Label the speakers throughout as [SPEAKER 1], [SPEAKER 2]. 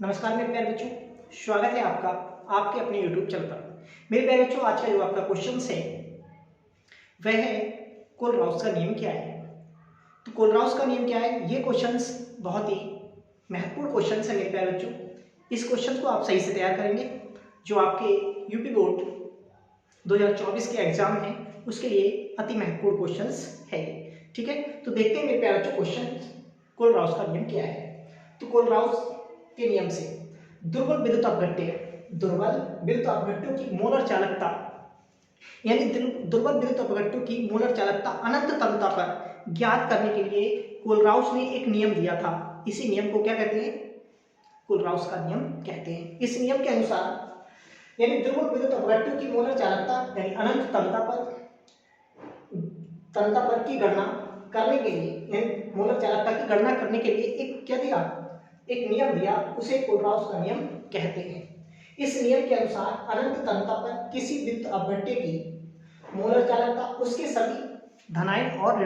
[SPEAKER 1] नमस्कार मेरे प्यारे बच्चों, स्वागत है आपका आपके अपने YouTube चैनल पर। मेरे प्यारे बच्चों, आज का जो आपका क्वेश्चन है वह है कोलराउस का नियम क्या है। तो कोलराउस का नियम क्या है, ये क्वेश्चंस बहुत ही महत्वपूर्ण क्वेश्चंस है मेरे प्यारे बच्चों। इस क्वेश्चन को आप सही से तैयार करेंगे, जो आपके यूपी बोर्ड 2024 के एग्जाम है उसके लिए अति महत्वपूर्ण क्वेश्चंस है। ठीक है, तो देखते हैं मेरे प्यारे बच्चों क्वेश्चन कोलराउस का नियम क्या है। तो कोलराउस के नियम से दुर्बल विद्युत अपघट्यों की मोलर चालकता यानी दुर्बल विद्युत अपघट्यों की मोलर चालकता अनंत तमता पर ज्ञात करने के लिए कोलराउस ने एक नियम दिया था। इसी नियम को क्या कहते हैं? कोलराउस का नियम कहते हैं। इस नियम के अनुसार यानी दुर्बल विद्युत अपघट्यों की मोलर चालकता यानी अनंत तमता पर की गणना करने के लिए मोलर चालकता की गणना करने के लिए एक क्या दिया, एक नियम दिया, उसे कोलराउस का नियम कहते हैं। इस नियम के अनुसार अनंत तमता पर किसी विद्युत अपघट्य की मोलर चालकता उसके सभी धनायन और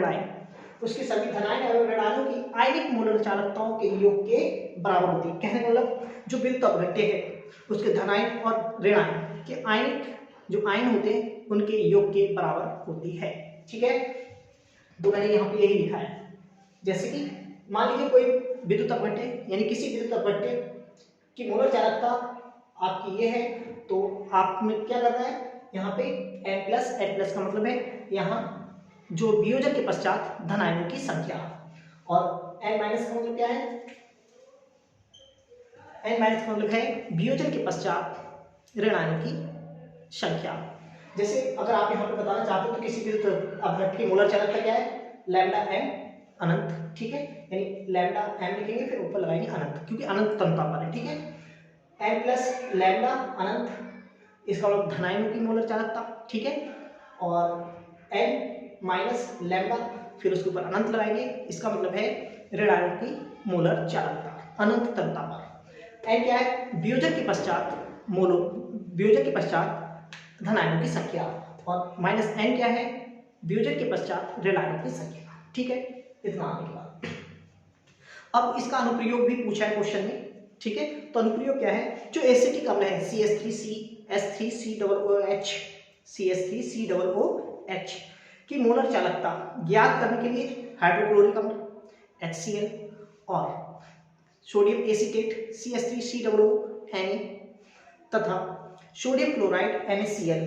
[SPEAKER 1] ऋणायनों की आयनिक मोलर चालकताओं के योग के बराबर होती है। कहने का मतलब जो विद्युत अपघट्य है उसके धनायन और ऋणायन के आयनिक जो आयन होते हैं उनके योग के बराबर होती है। ठीक है, तो मैंने यहाँ पे यही लिखा है। जैसे कि मान लीजिए कोई विद्युत अपघट्य यानी किसी विद्युत अपघट्य की मोलर चालकता आपकी ये है, तो आपने क्या करना है, यहाँ पे n+n+ का मतलब है यहाँ जो वियोजन के पश्चात धनायनों की संख्या, और n- का मतलब क्या है, n- का मतलब है वियोजन के पश्चात ऋणायनों की संख्या। जैसे अगर आप यहाँ पे बताना चाहते हो तो किसी विद्युत अपघट्य की मोलर चालकता क्या है, λm अनंत। ठीक है, यानी लैम्डा m लिखेंगे फिर ऊपर लगाएंगे अनंत, क्योंकि अनंत तमता पर है। ठीक है, n+λ अनंत, इसका मतलब धनायनों की मोलर चालकता। ठीक है, और n-λ फिर उसके ऊपर अनंत लगाएंगे, इसका मतलब है ऋणायनों की मोलर चालकता अनंत तमता पर। n क्या है, वियोजन के पश्चात धनायनों की संख्या, और -n क्या है, वियोजन के पश्चात ऋणायनों की संख्या। ठीक है, इतना आने के बाद अब इसका अनुप्रयोग भी पूछा है क्वेश्चन में। ठीक है, तो अनुप्रयोग क्या है, जो एसिटिक अम्ल है CH3CH3COOH की मोलर चालकता ज्ञात करने के लिए हाइड्रोक्लोरिक अम्ल HCl और सोडियम एसीटेट CH3COONA तथा सोडियम क्लोराइड NaCl,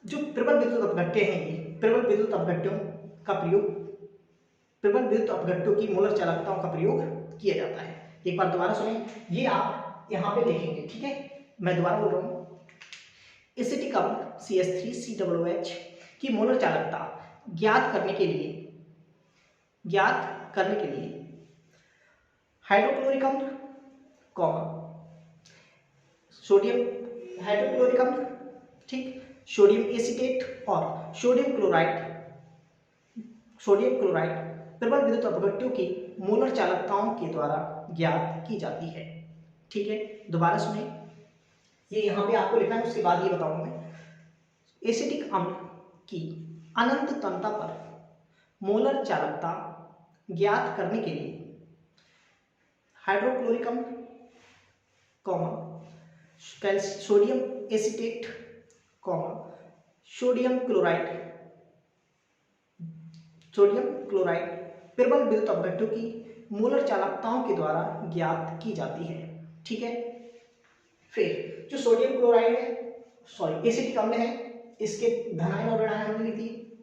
[SPEAKER 1] जो प्रबल विद्युत अपघट्य हैं, ये प्रबल विद्युत अपघट्यों की मोलर चालकताओं का प्रयोग किया जाता है। एक बार दोबारा सुने, ये आप यहाँ पे लिखेंगे। ठीक है, मैं दोबारा बोल रहा हूँ, एसिटिक अम्ल CH3COOH की मोलर चालकता ज्ञात करने के लिए हाइड्रोक्लोरिक अम्ल सोडियम हाइड्रोक्लोरिक अम्ल, ठीक, सोडियम एसीटेट और सोडियम क्लोराइड प्रबल विद्युत अपघट्यों की मोलर चालकताओं के द्वारा ज्ञात की जाती है। ठीक है, दोबारा सुने, ये यहाँ पे आपको लिखना है, उसके बाद ये बताऊंगा मैं। एसिटिक अम्ल की अनंत तमता पर मोलर चालकता ज्ञात करने के लिए हाइड्रोक्लोरिक अम्ल सोडियम एसीटेट सोडियम क्लोराइड प्रबल विद्युत अपघट्यों की मोलर चालकताओं के द्वारा ज्ञात की जाती है। ठीक है, फिर जो सोडियम क्लोराइड है, एसिटिक अम्ल है, इसके धनायन और ऋणायन हमने लिख दिए।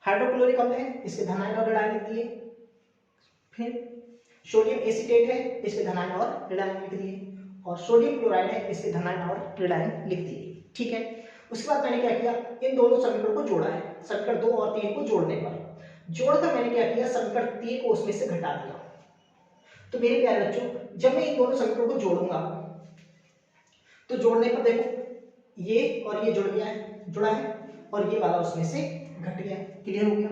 [SPEAKER 1] हाइड्रोक्लोरिक अम्ल है, इसके धनायन और ऋणायन लिख दिए। फिर सोडियम एसीटेट है, इसके धनायन और ऋणायन लिख दिए, और सोडियम क्लोराइड है, इसके धनायन और ऋणायन लिख दिए। ठीक है, उसके बाद मैंने क्या किया, इन दोनों समीकरण को जोड़ा है। समीकरण 2 और 3 को जोड़कर मैंने क्या किया, समीकरण 3 को उसमें से घटा दिया। तो मेरे प्यारे बच्चों, जब मैं इन दोनों समीकरणों को जोड़ूंगा तो जोड़ने पर देखो ये और ये जुड़ा है, और ये वाला उसमें से घट गया। क्लियर हो गया?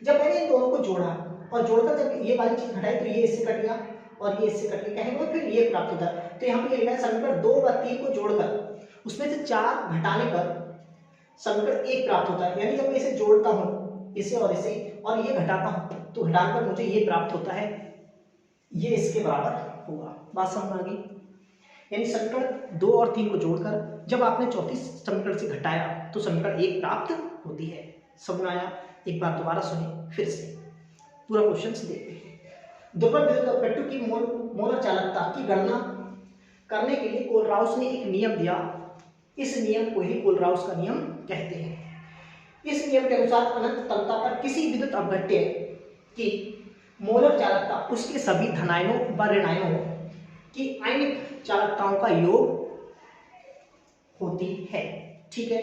[SPEAKER 1] जब मैंने इन दोनों को जोड़ा और जोड़कर जब ये वाली चीज घटाई तो ये इससे कट गया और ये इससे कट गया, कहेंगे फिर ये प्राप्त होता है। तो यहाँ पे ये लिखा है, समीकरण 2 व 3 को जोड़कर उसमें से 4 घटाने पर समीकरण 1 प्राप्त होता है। यानी जब मैं इसे जोड़ता हूँ, इसे और इसे, और ये घटाता हूँ, तो घटाकर मुझे ये प्राप्त होता है, ये इसके बराबर होगा। बात समझ में आ गई? यानी समीकरण 2 और 3 को जोड़कर जब आपने चौथी समीकरण से घटाया तो समीकरण 1 प्राप्त होती है। समझ में आया? एक बार दोबारा सुनिए फिर से, पूरा क्वेश्चन से देखिए। दुर्बल विद्युत अपघट्टों की मोलर चालकता की गणना करने के लिए कोलराउस ने एक नियम दिया। इस नियम को ही कोलराउस का नियम कहते हैं। इस नियम के अनुसार अनंत तलता पर किसी विद्युत अपघट्य की मोलर चालकता उसके सभी धनायनों व ऋणायनों की आयनिक चालकताओं का योग होती है। ठीक है,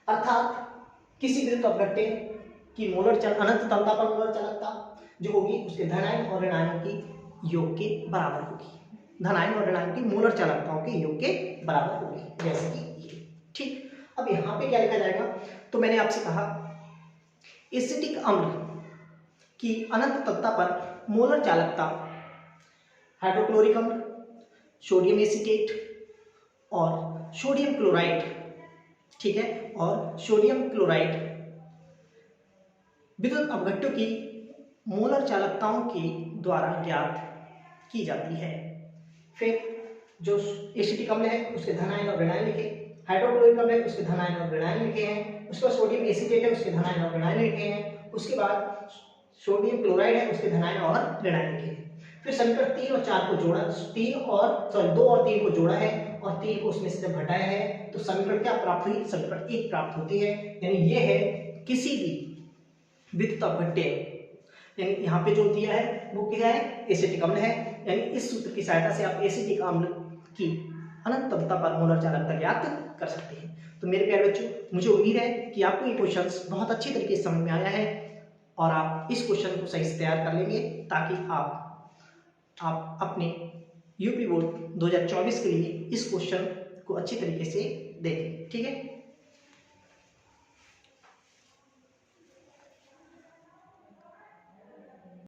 [SPEAKER 1] अर्थात किसी विद्युत अपघट्य की अनंत तलता पर मोलर चालकता जो होगी उसके धनायन और ऋणायनों की योग के बराबर होगी। धनायन और ऋणायन की मोलर चालकताओं के योग के बराबर होगी, जैसे कि ये। ठीक, अब यहाँ पे क्या लिखा जाएगा? तो मैंने आपसे कहा एसिटिक अम्ल की अनंत तलता पर मोलर चालकता हाइड्रोक्लोरिक अम्ल, सोडियम एसीटेट और सोडियम क्लोराइड, ठीक है, और सोडियम क्लोराइड विद्युत अपघट्टों की मोलर चालकताओं के द्वारा ज्ञात की जाती है। फिर जो एसिटिक अम्ल है उसके धनायन और ऋणायन लिखे, हाइड्रोक्लोरिक अम्ल है उसके धनायन और ऋणायन लिखे हैं, उसके बाद सोडियम एसीटेट है उसके धनायन और ऋणायन लिखे हैं, उसके बाद सोडियम क्लोराइड है उसके धनायन और ऋणायन लिखे हैं। फिर समीकरण 3 और 4 को जोड़ा, 2 और 3 को जोड़ा है और 3 को उसमें से जब घटाया है तो समीकरण क्या प्राप्त हुई? समीकरण 1 प्राप्त होती है। यानी ये है किसी भी विद्युत अपघट्य, यानी यहाँ पे जो दिया है वो क्या है? एसिटिक अम्ल है। यानी इस सूत्र की सहायता से आप एसिटिक अम्ल की अनंत तलता पर मोलर चालकता ज्ञात कर सकते हैं। तो मेरे प्यारे बच्चों, मुझे उम्मीद है कि आपको ये क्वेश्चंस बहुत अच्छी तरीके से समझ में आया है और आप इस क्वेश्चन को सही से तैयार कर लेंगे ताकि आप अपने यूपी बोर्ड 2024 के लिए इस क्वेश्चन को अच्छी तरीके से देखें। ठीक है।